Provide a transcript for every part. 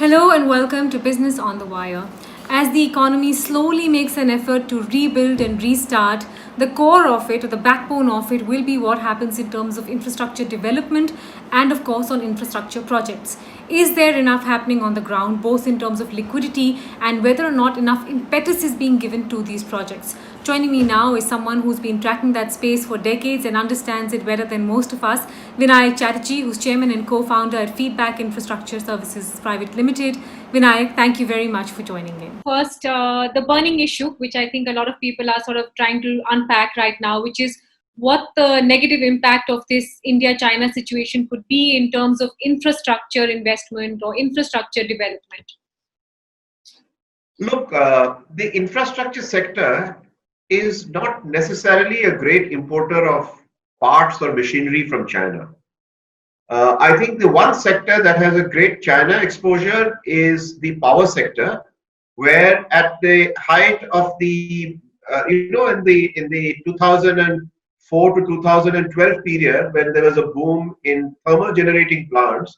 Hello and welcome to Business on the Wire. As the economy slowly makes an effort to rebuild and restart, the core of it, or the backbone of it, will be what happens in terms of infrastructure development and, of course, on infrastructure projects. Is there enough happening on the ground, both in terms of liquidity and whether or not enough impetus is being given to these projects? Joining me now is someone who's been tracking that space for decades and understands it better than most of us, Vinayak Chatterjee, who's chairman and co-founder at Feedback Infrastructure Services Private Limited. Vinayak, thank you very much for joining in. First, the burning issue, which I think a lot of people are sort of trying to unpack right now, which is what the negative impact of this India-China situation could be in terms of infrastructure investment or infrastructure development. Look, the infrastructure sector is not necessarily a great importer of parts or machinery from China. I think the one sector that has a great China exposure is the power sector, where at the height of the in the 2004 to 2012 period, when there was a boom in thermal generating plants,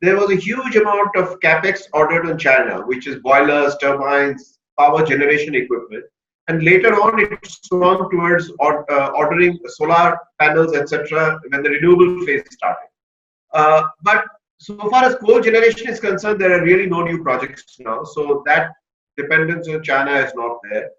there was a huge amount of capex ordered on China, which is boilers, turbines, power generation equipment. And later on, it swung towards ordering solar panels, etc., when the renewable phase started. But so far as coal generation is concerned, there are really no new projects now. So that dependence on China is not there.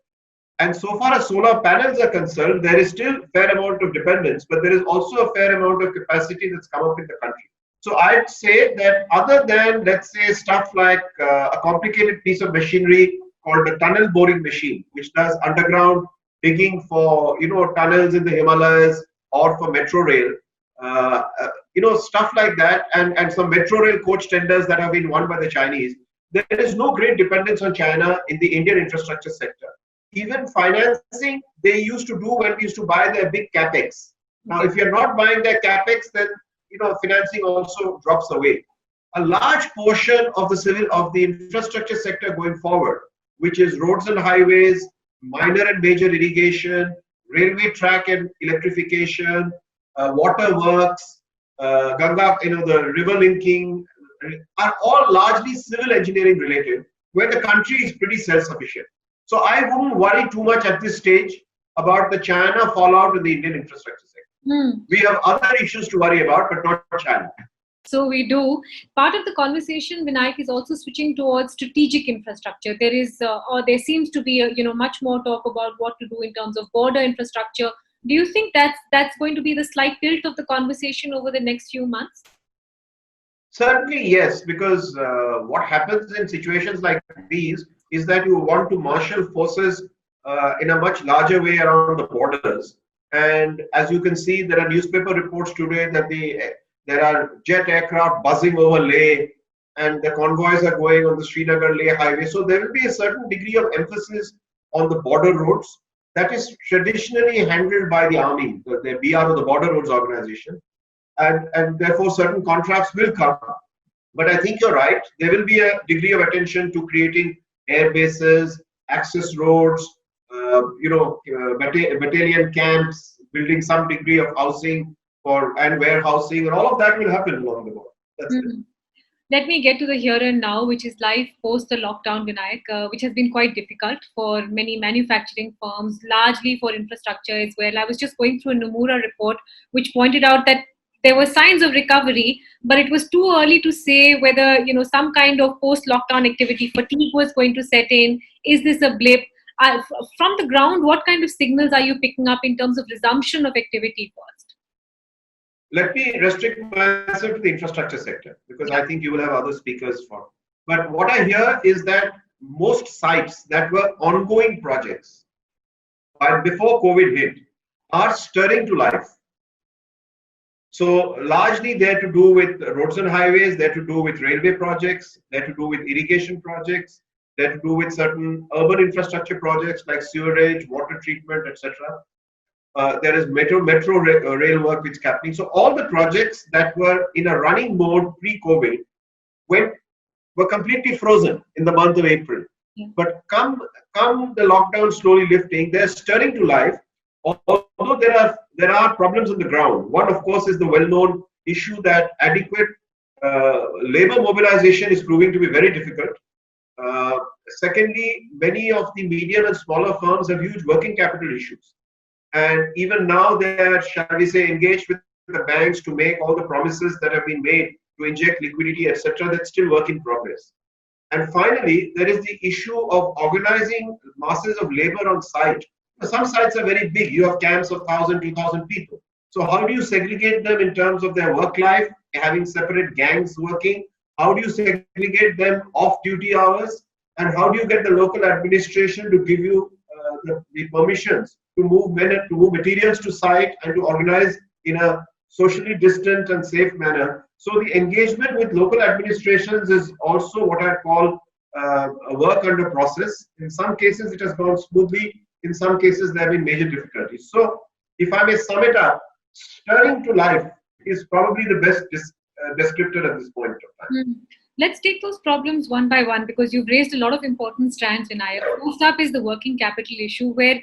And so far as solar panels are concerned, there is still a fair amount of dependence, but there is also a fair amount of capacity that's come up in the country. So I'd say that other than, let's say, stuff like a complicated piece of machinery called a tunnel boring machine, which does underground digging for, tunnels in the Himalayas or for metro rail, stuff like that, and some metro rail coach tenders that have been won by the Chinese, there is no great dependence on China in the Indian infrastructure sector. Even financing, they used to do when we used to buy their big capex. Now, if you're not buying their capex, then financing also drops away. A large portion of the infrastructure sector going forward, which is roads and highways, minor and major irrigation, railway track and electrification, water works, Ganga, the river linking, are all largely civil engineering related, where the country is pretty self-sufficient. So I wouldn't worry too much at this stage about the China fallout in the Indian infrastructure sector. We have other issues to worry about, but not China. So we do. Part of the conversation, Vinayak, is also switching towards strategic infrastructure. There is, or there seems to be, much more talk about what to do in terms of border infrastructure. Do you think that's going to be the slight tilt of the conversation over the next few months? Certainly, yes, because what happens in situations like these is that you want to marshal forces in a much larger way around the borders. And as you can see, there are newspaper reports today that there are jet aircraft buzzing over Leh, and the convoys are going on the Srinagar-Leh highway. So there will be a certain degree of emphasis on the border roads that is traditionally handled by the army, the BRO, the Border Roads Organization, and therefore certain contracts will come. But I think you're right. There will be a degree of attention to creating air bases, access roads, battalion camps, building some degree of housing and warehousing, and all of that will happen along the border. That's it. Let me get to the here and now, which is life post the lockdown, Vinayak, which has been quite difficult for many manufacturing firms, largely for infrastructure as well. I was just going through a Nomura report, which pointed out that there were signs of recovery, but it was too early to say whether some kind of post-lockdown activity fatigue was going to set in. Is this a blip? From the ground, what kind of signals are you picking up in terms of resumption of activity first? Let me restrict myself to the infrastructure sector because I think you will have other speakers for. But what I hear is that most sites that were ongoing projects before COVID hit are stirring to life. So largely they're to do with roads and highways, they're to do with railway projects, they're to do with irrigation projects, they're to do with certain urban infrastructure projects like sewerage, water treatment, etc. There is metro rail work which is happening. So all the projects that were in a running mode pre-COVID were completely frozen in the month of April. Yeah. But come the lockdown slowly lifting, they're stirring to life. Although there are problems on the ground. One, of course, is the well-known issue that adequate labor mobilization is proving to be very difficult. Secondly, many of the medium and smaller firms have huge working capital issues. And even now they are, shall we say, engaged with the banks to make all the promises that have been made to inject liquidity, etc. That's still work in progress. And finally, there is the issue of organizing masses of labor on site. Some sites are very big. You have camps of 1,000, 2,000 people. So how do you segregate them in terms of their work life, having separate gangs working? How do you segregate them off-duty hours? And how do you get the local administration to give you the permissions to move materials to site and to organize in a socially distant and safe manner? So the engagement with local administrations is also what I call a work under process. In some cases, it has gone smoothly. In some cases, there have been major difficulties. So if I may sum it up, stirring to life is probably the best descriptor at this point of time. Let's take those problems one by one, because you've raised a lot of important strands, Vinayak. First up is the working capital issue, where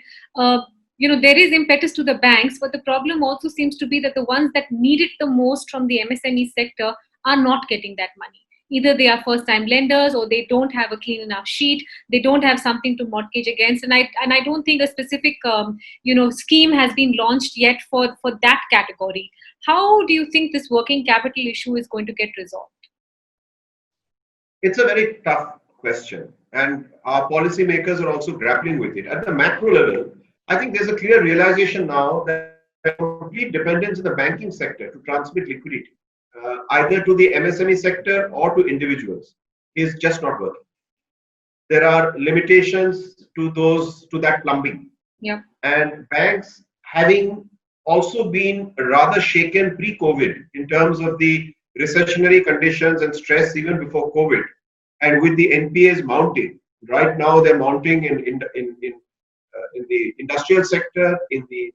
there is impetus to the banks, but the problem also seems to be that the ones that need it the most from the MSME sector are not getting that money. Either they are first-time lenders, or they don't have a clean enough sheet. They don't have something to mortgage against, and I don't think a specific scheme has been launched yet for that category. How do you think this working capital issue is going to get resolved? It's a very tough question, and our policymakers are also grappling with it. At the macro level, I think there's a clear realization now that complete dependence on the banking sector to transmit liquidity, either to the MSME sector or to individuals, is just not working. There are limitations to that plumbing. Yeah. And banks, having also been rather shaken pre-COVID in terms of the recessionary conditions and stress even before COVID, and with the NPAs mounting, right now they're mounting in the industrial sector, in the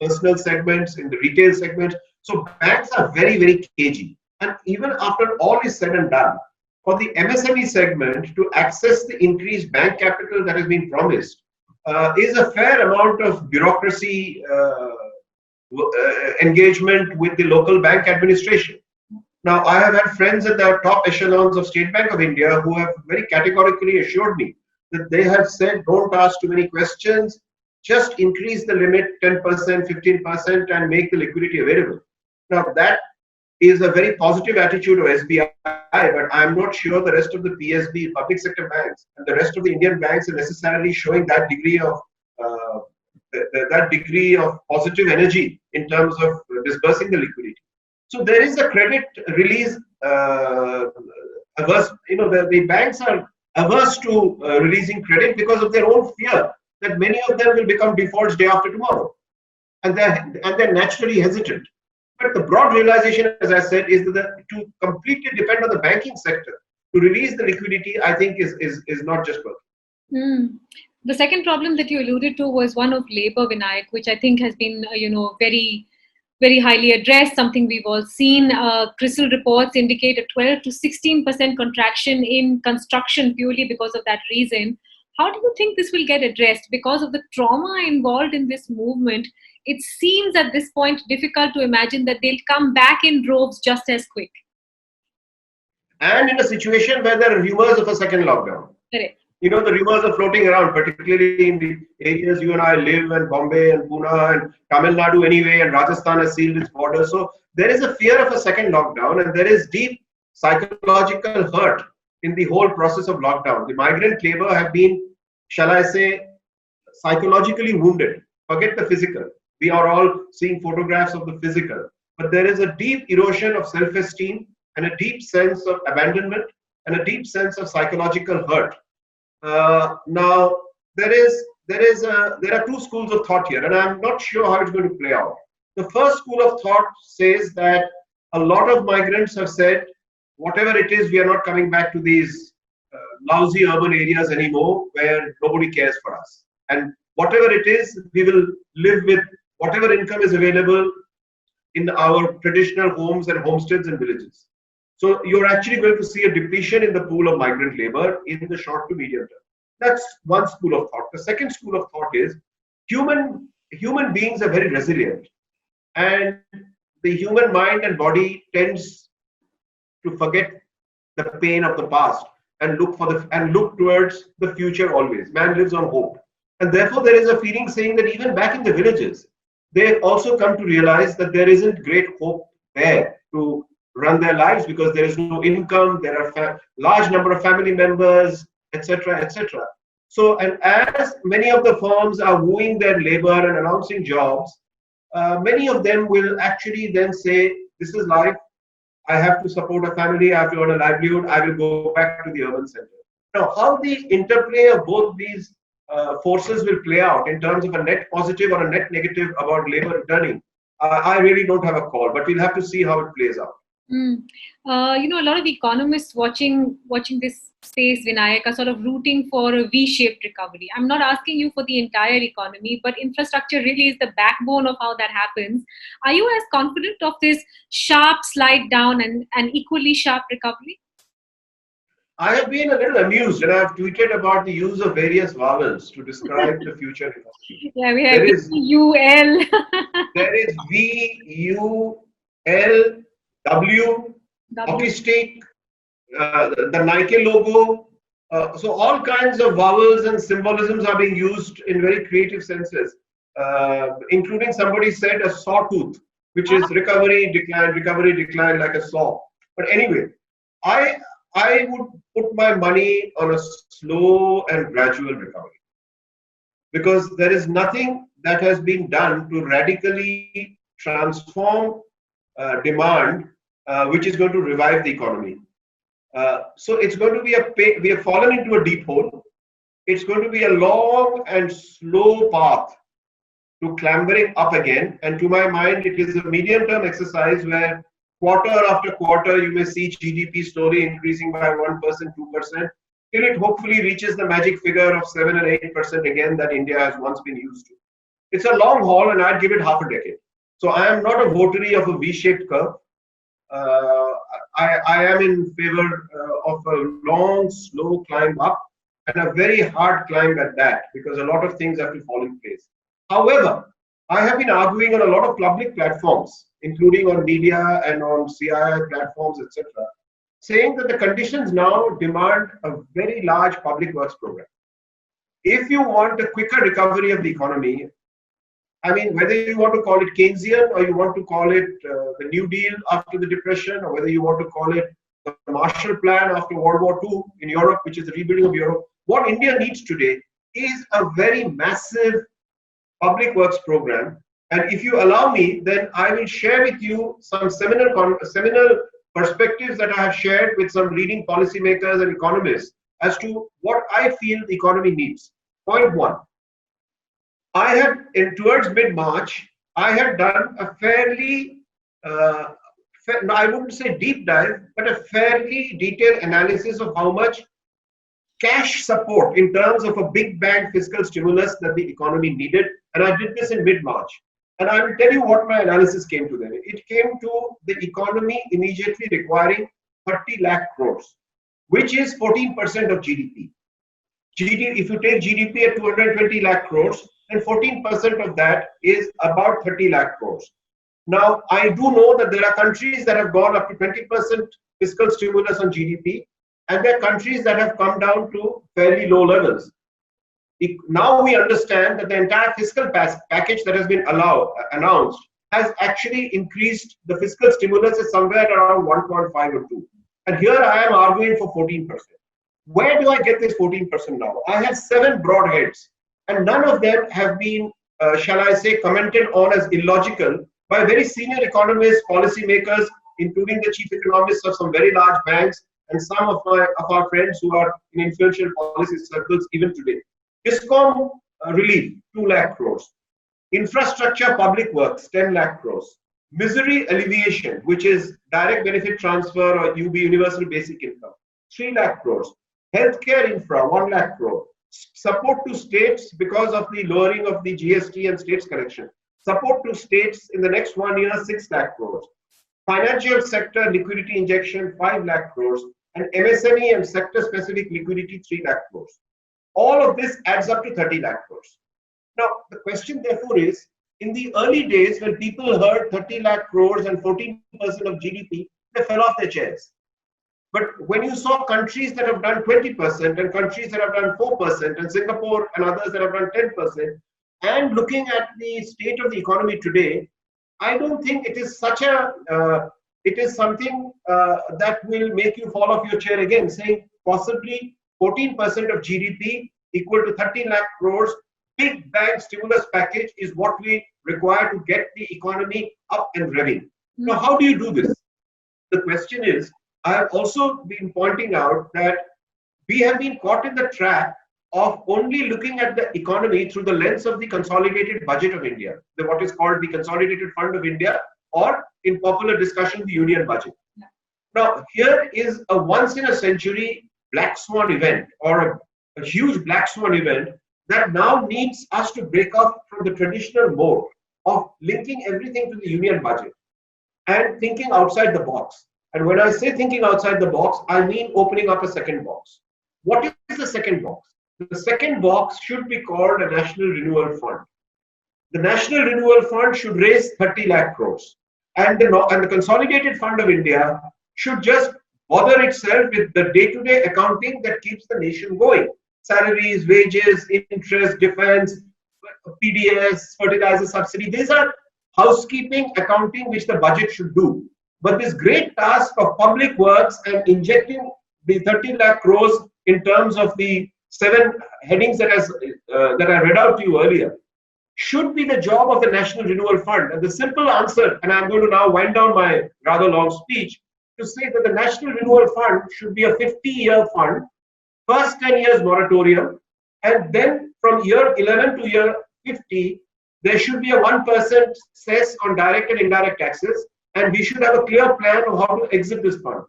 personal segments, in the retail segment. So banks are very, very cagey. And even after all is said and done, for the MSME segment to access the increased bank capital that has been promised is a fair amount of bureaucracy engagement with the local bank administration. Now, I have had friends at the top echelons of State Bank of India who have very categorically assured me that they have said, don't ask too many questions, just increase the limit 10%, 15% and make the liquidity available. Now, that is a very positive attitude of SBI, but I'm not sure the rest of the PSB, public sector banks, and the rest of the Indian banks are necessarily showing that degree of positive energy in terms of disbursing the liquidity. So there is a credit release averse. The banks are averse to releasing credit because of their own fear that many of them will become defaults day after tomorrow, and they're naturally hesitant. But the broad realization, as I said, is that to completely depend on the banking sector to release the liquidity, I think is not just working. The second problem that you alluded to was one of labor, Vinayak, which I think has been very, very highly addressed, something we've all seen. CRISIL reports indicate a 12 to 16% contraction in construction purely because of that reason. How do you think this will get addressed? Because of the trauma involved in this movement, it seems at this point difficult to imagine that they'll come back in droves just as quick. And in a situation where there are rumors of a second lockdown. Correct. The rumors are floating around, particularly in the areas you and I live, and Bombay and Pune and Tamil Nadu anyway, and Rajasthan has sealed its borders. So there is a fear of a second lockdown, and there is deep psychological hurt in the whole process of lockdown. The migrant labor have been, shall I say, psychologically wounded. Forget the physical. We are all seeing photographs of the physical. But there is a deep erosion of self-esteem and a deep sense of abandonment and a deep sense of psychological hurt. Now, there are two schools of thought here, and I'm not sure how it's going to play out. The first school of thought says that a lot of migrants have said, whatever it is, we are not coming back to these lousy urban areas anymore where nobody cares for us. And whatever it is, we will live with whatever income is available in our traditional homes and homesteads and villages. So you're actually going to see a depletion in the pool of migrant labor in the short to medium term. That's one school of thought. The second school of thought is human beings are very resilient, and the human mind and body tends to forget the pain of the past and look towards the future always. Man lives on hope. And therefore, there is a feeling saying that even back in the villages, they also come to realize that there isn't great hope there to run their lives because there is no income, there are large number of family members, etc., etc. So, and as many of the firms are wooing their labor and announcing jobs, many of them will actually then say, this is life, I have to support a family, I have to earn a livelihood, I will go back to the urban center. Now, how the interplay of both these forces will play out in terms of a net positive or a net negative about labor returning, I really don't have a call, but we'll have to see how it plays out. A lot of economists watching this space, Vinayak, are sort of rooting for a V-shaped recovery. I'm not asking you for the entire economy, but infrastructure really is the backbone of how that happens. Are you as confident of this sharp slide down and an equally sharp recovery? I have been a little amused and I've tweeted about the use of various vowels to describe the future recovery. Yeah, we have V-U-L. There is V, U, L, W, hockey stick, the Nike logo. So all kinds of vowels and symbolisms are being used in very creative senses, including somebody said a sawtooth, which is recovery, decline like a saw. But anyway, I would put my money on a slow and gradual recovery because there is nothing that has been done to radically transform demand, which is going to revive the economy. So it's going to be we have fallen into a deep hole. It's going to be a long and slow path to clambering up again. And to my mind, it is a medium-term exercise where quarter after quarter, you may see GDP slowly increasing by 1%, 2%, till it hopefully reaches the magic figure of 7 and 8% again that India has once been used to. It's a long haul and I'd give it half a decade. So I am not a votary of a V-shaped curve. I am in favor of a long, slow climb up and a very hard climb at that because a lot of things have to fall in place. However, I have been arguing on a lot of public platforms, including on media and on CII platforms, etc., saying that the conditions now demand a very large public works program. If you want a quicker recovery of the economy, I mean, whether you want to call it Keynesian or you want to call it the New Deal after the Depression, or whether you want to call it the Marshall Plan after World War II in Europe, which is the rebuilding of Europe, what India needs today is a very massive public works program. And if you allow me, then I will share with you some seminal perspectives that I have shared with some leading policymakers and economists as to what I feel the economy needs. Point one, I had, towards mid-March, I had done a fairly, I wouldn't say deep dive, but a fairly detailed analysis of how much cash support in terms of a big bang fiscal stimulus that the economy needed. And I did this in mid-March. And I will tell you what my analysis came to then. It came to the economy immediately requiring 30 lakh crores, which is 14% of GDP. If you take GDP at 220 lakh crores, then 14% of that is about 30 lakh crores. Now, I do know that there are countries that have gone up to 20% fiscal stimulus on GDP, and there are countries that have come down to fairly low levels. Now we understand that the entire fiscal package that has been announced has actually increased. The fiscal stimulus is somewhere around 1.5 or 2. And here I am arguing for 14%. Where do I get this 14% now? I have 7 broad heads, and none of them have been, shall I say, commented on as illogical by very senior economists, policymakers, including the chief economists of some very large banks and some of our friends who are in influential policy circles even today. DISCOM relief, 2 lakh crores. Infrastructure public works, 10 lakh crores. Misery alleviation, which is direct benefit transfer or UB, universal basic income, 3 lakh crores. Healthcare infra, 1 lakh crore. Support to states because of the lowering of the GST and states collection. Support to states in the next 1 year, 6 lakh crores. Financial sector liquidity injection, 5 lakh crores. And MSME and sector specific liquidity, 3 lakh crores. All of this adds up to 30 lakh crores. Now, the question therefore is, in the early days when people heard 30 lakh crores and 14% of GDP, they fell off their chairs. But when you saw countries that have done 20% and countries that have done 4% and Singapore and others that have done 10%, and looking at the state of the economy today, I don't think it is such a, it is something that will make you fall off your chair again, saying possibly 14% of GDP equal to 30 lakh crores, big bang stimulus package is what we require to get the economy up and revving. Now, how do you do this? The question is, I have also been pointing out that we have been caught in the trap of only looking at the economy through the lens of the consolidated budget of India, what is called the Consolidated Fund of India, or in popular discussion, the Union Budget. Yeah. Now, here is a once in a century black swan event, or a huge black swan event that now needs us to break off from the traditional mode of linking everything to the Union Budget and thinking outside the box. And when I say thinking outside the box, I mean opening up a second box. What is the second box? The second box should be called a National Renewal Fund. The National Renewal Fund should raise 30 lakh crores. And the Consolidated Fund of India should just bother itself with the day-to-day accounting that keeps the nation going. Salaries, wages, interest, defense, PDS, fertilizer subsidy. These are housekeeping accounting which the budget should do. But this great task of public works and injecting the 30 lakh crores in terms of the 7 headings that I read out to you earlier should be the job of the National Renewal Fund. And the simple answer, and I'm going to now wind down my rather long speech, to say that the National Renewal Fund should be a 50-year fund, first 10 years moratorium, and then from year 11 to year 50, there should be a 1% cess on direct and indirect taxes, and we should have a clear plan of how to exit this fund.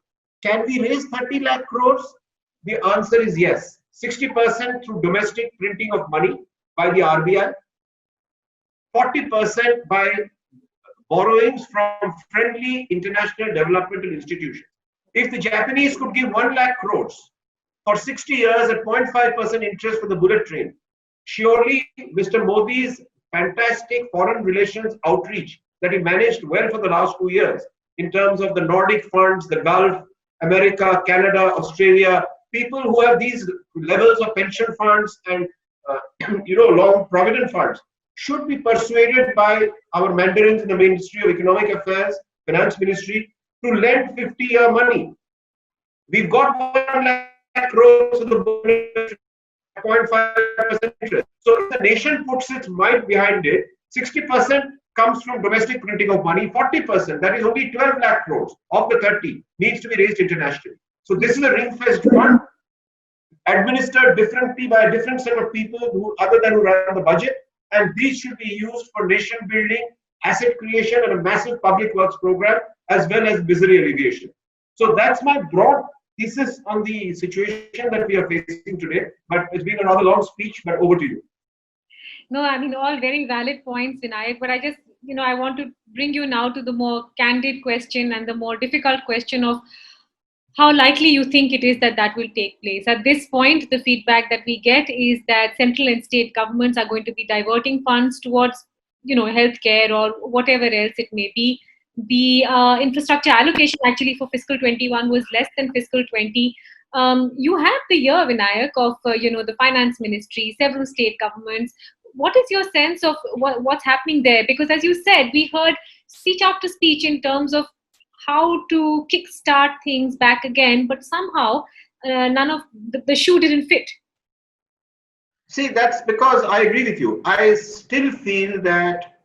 Can we raise 30 lakh crores? The answer is yes. 60% through domestic printing of money by the RBI, 40% by borrowings from friendly international developmental institutions. If the Japanese could give 1 lakh crores for 60 years at 0.5% interest for the bullet train, surely Mr. Modi's fantastic foreign relations outreach that he managed well for the last 2 years in terms of the Nordic funds, the Gulf, America, Canada, Australia, people who have these levels of pension funds and long provident funds should be persuaded by our mandarins in the Ministry of Economic Affairs, Finance Ministry, to lend 50-year money. We've got 1 lakh crores of the 0.5% interest. So if the nation puts its might behind it, 60% comes from domestic printing of money, 40%, that is only 12 lakh crores of the 30, needs to be raised internationally. So this is a ring-fenced fund, administered differently by a different set of people other than who run the budget, and these should be used for nation building, asset creation, and a massive public works program, as well as misery alleviation. So that's my broad thesis on the situation that we are facing today. But it's been a rather long speech, but over to you. No, I mean, all very valid points, Vinayak, but I just, I want to bring you now to the more candid question and the more difficult question of how likely you think it is that will take place. At this point, the feedback that we get is that central and state governments are going to be diverting funds towards, healthcare or whatever else it may be. The infrastructure allocation actually for fiscal 21 was less than fiscal 20. You have the year, Vinayak, of the finance ministry, several state governments. What is your sense of what's happening there? Because as you said, we heard speech after speech in terms of how to kickstart things back again, but somehow none of the shoe didn't fit. See, that's because I agree with you. I still feel that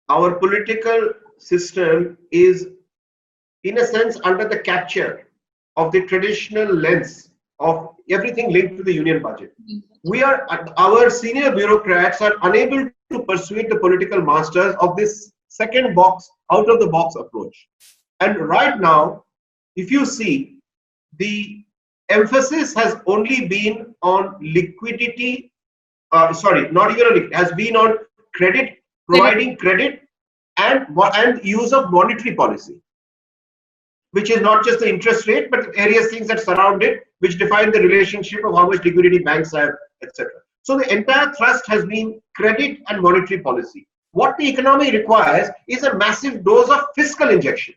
our political system is, in a sense, under the capture of the traditional lens of everything linked to the union budget. Our senior bureaucrats are unable to persuade the political masters of this second box, out of the box approach. And right now, if you see, the emphasis has only been on liquidity, has been on credit, providing credit and use of monetary policy, which is not just the interest rate, but various things that surround it, which define the relationship of how much liquidity banks have, etc. So the entire thrust has been credit and monetary policy. What the economy requires is a massive dose of fiscal injection.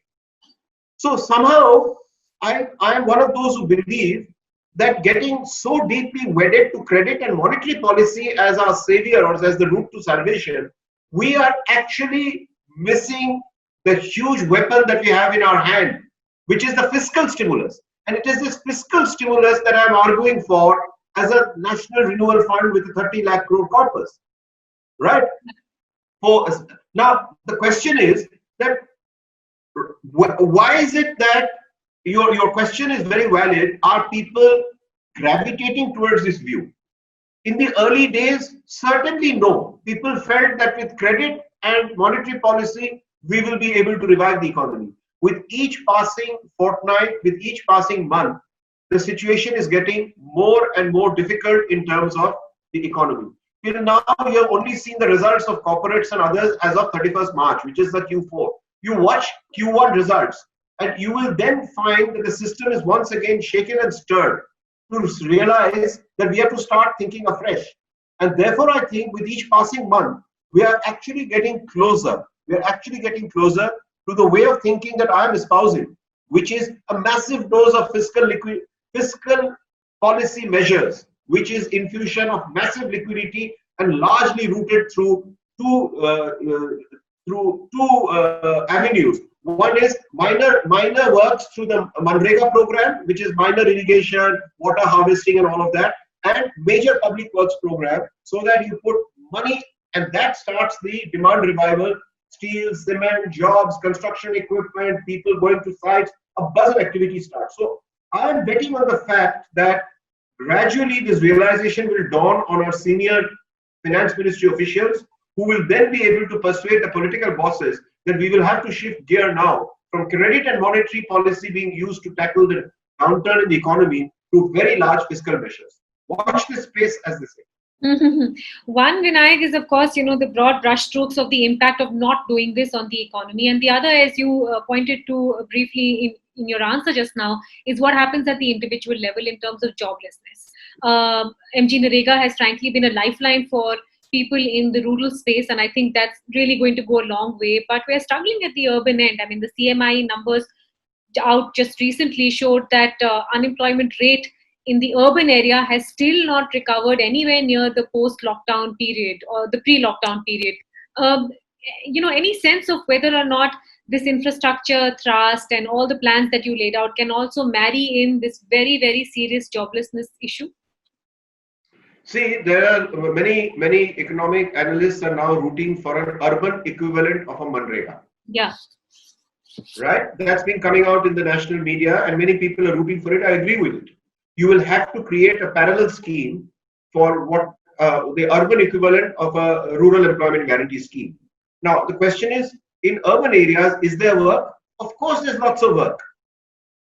So somehow I am one of those who believe that getting so deeply wedded to credit and monetary policy as our savior or as the route to salvation, we are actually missing the huge weapon that we have in our hand, which is the fiscal stimulus. And it is this fiscal stimulus that I'm arguing for as a national renewal fund with a 30 lakh crore corpus, right? For now, the question is that why is it that your question is very valid? Are people gravitating towards this view? In the early days, certainly no. People felt that with credit and monetary policy, we will be able to revive the economy. With each passing fortnight, with each passing month, the situation is getting more and more difficult in terms of the economy. Till now, you have only seen the results of corporates and others as of 31st March, which is the Q4. You watch Q1 results, and you will then find that the system is once again shaken and stirred to realize that we have to start thinking afresh. And therefore, I think with each passing month, we are actually getting closer. We are actually getting closer to the way of thinking that I am espousing, which is a massive dose of fiscal policy measures, which is infusion of massive liquidity and largely rooted through two avenues. One is minor works through the Manrega program, which is minor irrigation, water harvesting, and all of that, and major public works program, so that you put money and that starts the demand revival. Steel, cement, jobs, construction equipment, people going to sites, a buzz of activity starts. So I am betting on the fact that gradually this realization will dawn on our senior finance ministry officials, who will then be able to persuade the political bosses that we will have to shift gear now from credit and monetary policy being used to tackle the downturn in the economy to very large fiscal measures. Watch this space, as they say. One, Vinayak, is of course, the broad brushstrokes of the impact of not doing this on the economy. And the other, as you pointed to briefly in your answer just now, is what happens at the individual level in terms of joblessness. MG Narega has frankly been a lifeline for people in the rural space, and I think that's really going to go a long way. But we're struggling at the urban end. I mean, the CMI numbers out just recently showed that unemployment rate in the urban area has still not recovered anywhere near the post-lockdown period or the pre-lockdown period. Any sense of whether or not this infrastructure thrust and all the plans that you laid out can also marry in this very, very serious joblessness issue? See, there are many economic analysts are now rooting for an urban equivalent of a Manrega. Yeah. Right? That's been coming out in the national media, and many people are rooting for it. I agree with it. You will have to create a parallel scheme for what the urban equivalent of a rural employment guarantee scheme. Now, the question is, in urban areas, is there work? Of course, there's lots of work.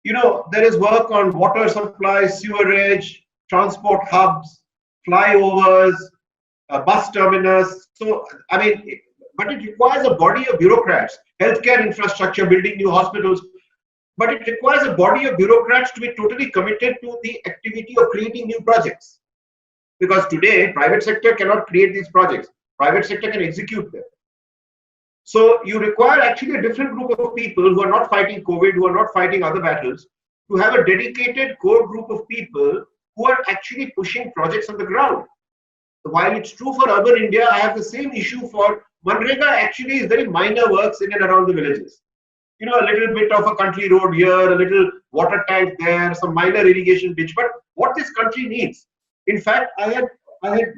There is work on water supply, sewerage, transport hubs, flyovers, bus terminus. So, but it requires a body of bureaucrats, healthcare infrastructure, building new hospitals. But it requires a body of bureaucrats to be totally committed to the activity of creating new projects. Because today, private sector cannot create these projects. Private sector can execute them. So you require actually a different group of people who are not fighting COVID, who are not fighting other battles, to have a dedicated core group of people who are actually pushing projects on the ground. While it's true for urban India, I have the same issue for Manrega. Actually is very minor works in and around the villages. A little bit of a country road here, a little water tank there, some minor irrigation ditch. But what this country needs, in fact, I had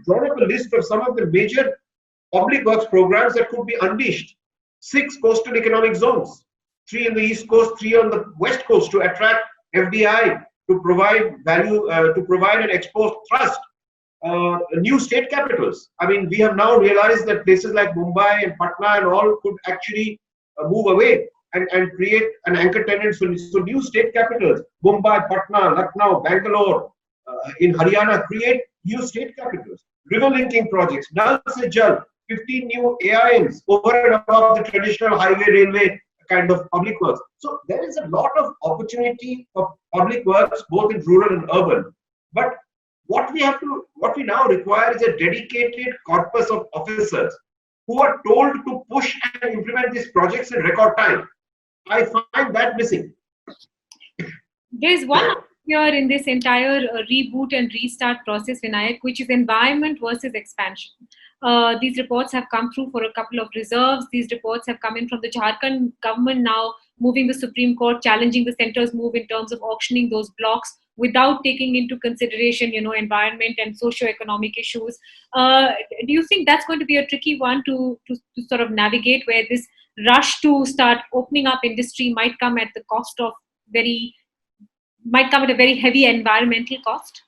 drawn up a list of some of the major public works programs that could be unleashed. 6 coastal economic zones, 3 in the east coast, 3 on the west coast, to attract FDI, to provide value, to provide and expose trust. New state capitals. We have now realized that places like Mumbai and Patna and all could actually move away and create an anchor tenant. So new state capitals, Mumbai, Patna, Lucknow, Bangalore, in Haryana, create new state capitals. River linking projects, Nal Se Jal, 15 new AIMs over and above the traditional highway, railway kind of public works. So there is a lot of opportunity for public works, both in rural and urban. But what we now require is a dedicated corpus of officers who are told to push and implement these projects in record time. I find that missing. There's one here in this entire reboot and restart process, Vinayak, which is environment versus expansion. These reports have come through for a couple of reserves. These reports have come in from the Jharkhand government now moving the Supreme Court, challenging the center's move in terms of auctioning those blocks without taking into consideration, environment and socio-economic issues. Do you think that's going to be a tricky one to sort of navigate, where this rush to start opening up industry might come at the cost of very might come at a very heavy environmental cost?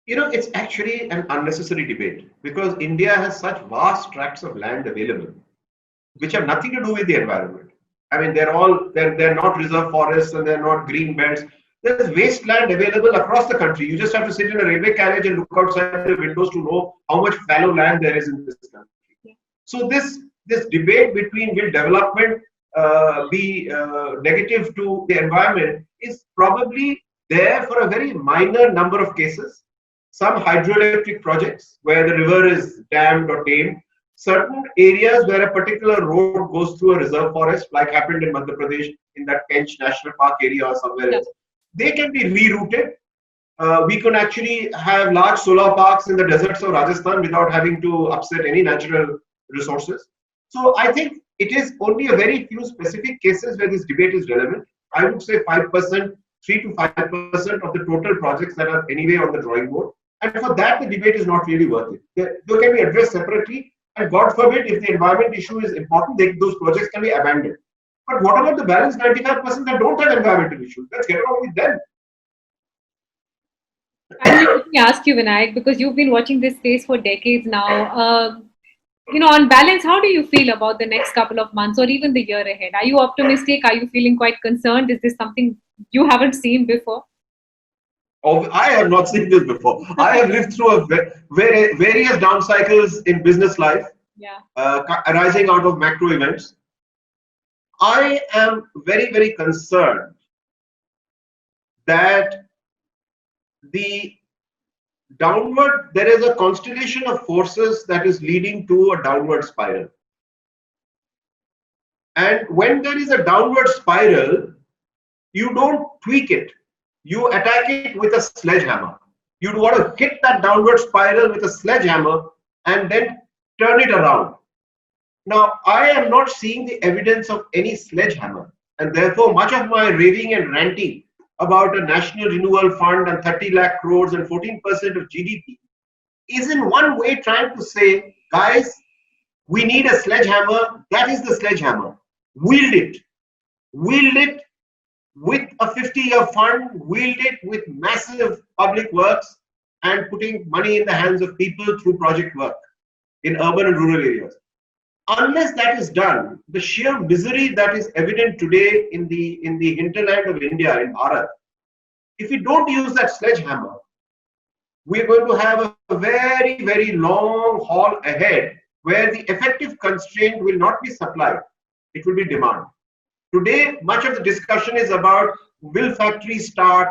It's actually an unnecessary debate because India has such vast tracts of land available, which have nothing to do with the environment. I mean, they're not reserve forests and they're not green belts. There's wasteland available across the country. You just have to sit in a railway carriage and look outside the windows to know how much fallow land there is in this country. Yeah. So this debate between will development be negative to the environment is probably there for a very minor number of cases. Some hydroelectric projects where the river is dammed or tamed, certain areas where a particular road goes through a reserve forest, like happened in Madhya Pradesh in that Pench National Park area or somewhere else, they can be rerouted. We can actually have large solar parks in the deserts of Rajasthan without having to upset any natural resources. So I think it is only a very few specific cases where this debate is relevant. I would say 5%, 3 to 5% of the total projects that are anyway on the drawing board. And for that, the debate is not really worth it. They can be addressed separately. And God forbid, if the environment issue is important, those projects can be abandoned. But what about the balance 95% that don't have environmental issues? Let's get along with them. Let me ask you, Vinayak, because you've been watching this space for decades now. On balance, how do you feel about the next couple of months or even the year ahead? Are you optimistic? Are you feeling quite concerned? Is this something you haven't seen before? I have not seen this before. I have lived through various down cycles in business life, Yeah. Arising out of macro events. I am very, very concerned that there is a constellation of forces that is leading to a downward spiral. And when there is a downward spiral, you don't tweak it. You attack it with a sledgehammer. You want to hit that downward spiral with a sledgehammer and then turn it around. Now, I am not seeing the evidence of any sledgehammer, and therefore much of my raving and ranting about a national renewal fund and 30 lakh crores and 14% of GDP is in one way trying to say, guys, we need a sledgehammer. That is the sledgehammer. Wield it. Wield it with a 50-year fund, wield it with massive public works and putting money in the hands of people through project work in urban and rural areas. Unless that is done, the sheer misery that is evident today in the hinterland of India, in Bharat, if we don't use that sledgehammer, we're going to have a very, very long haul ahead where the effective constraint will not be supply, it will be demand. Today, much of the discussion is about will factories start,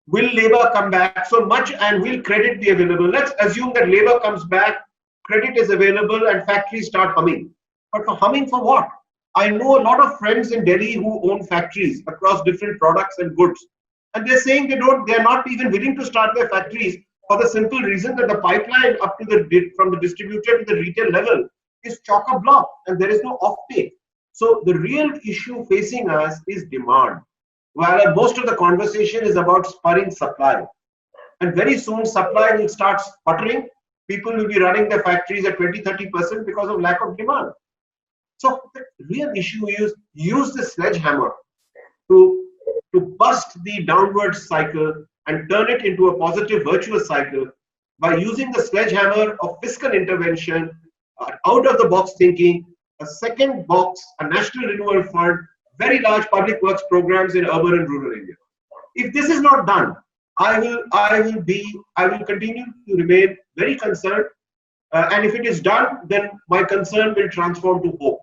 will labor come back so much, and will credit be available. Let's assume that labor comes back, credit is available, and factories start humming. But for humming for what? I know a lot of friends in Delhi who own factories across different products and goods, and they're saying they're not even willing to start their factories for the simple reason that the pipeline up to from the distributor to the retail level is chock-a-block, and there is no offtake. So the real issue facing us is demand, while most of the conversation is about spurring supply. And very soon supply will start sputtering. People will be running their factories at 20-30% because of lack of demand. So the real issue is use the sledgehammer to bust the downward cycle and turn it into a positive virtuous cycle by using the sledgehammer of fiscal intervention, out of the box thinking, a second box, a national renewal fund, very large public works programs in urban and rural areas. If this is not done, I will continue to remain very concerned. And if it is done, then my concern will transform to hope.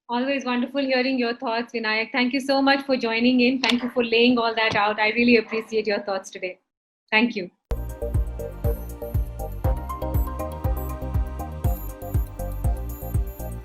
Always wonderful hearing your thoughts, Vinayak. Thank you so much for joining in. Thank you for laying all that out. I really appreciate your thoughts today. Thank you.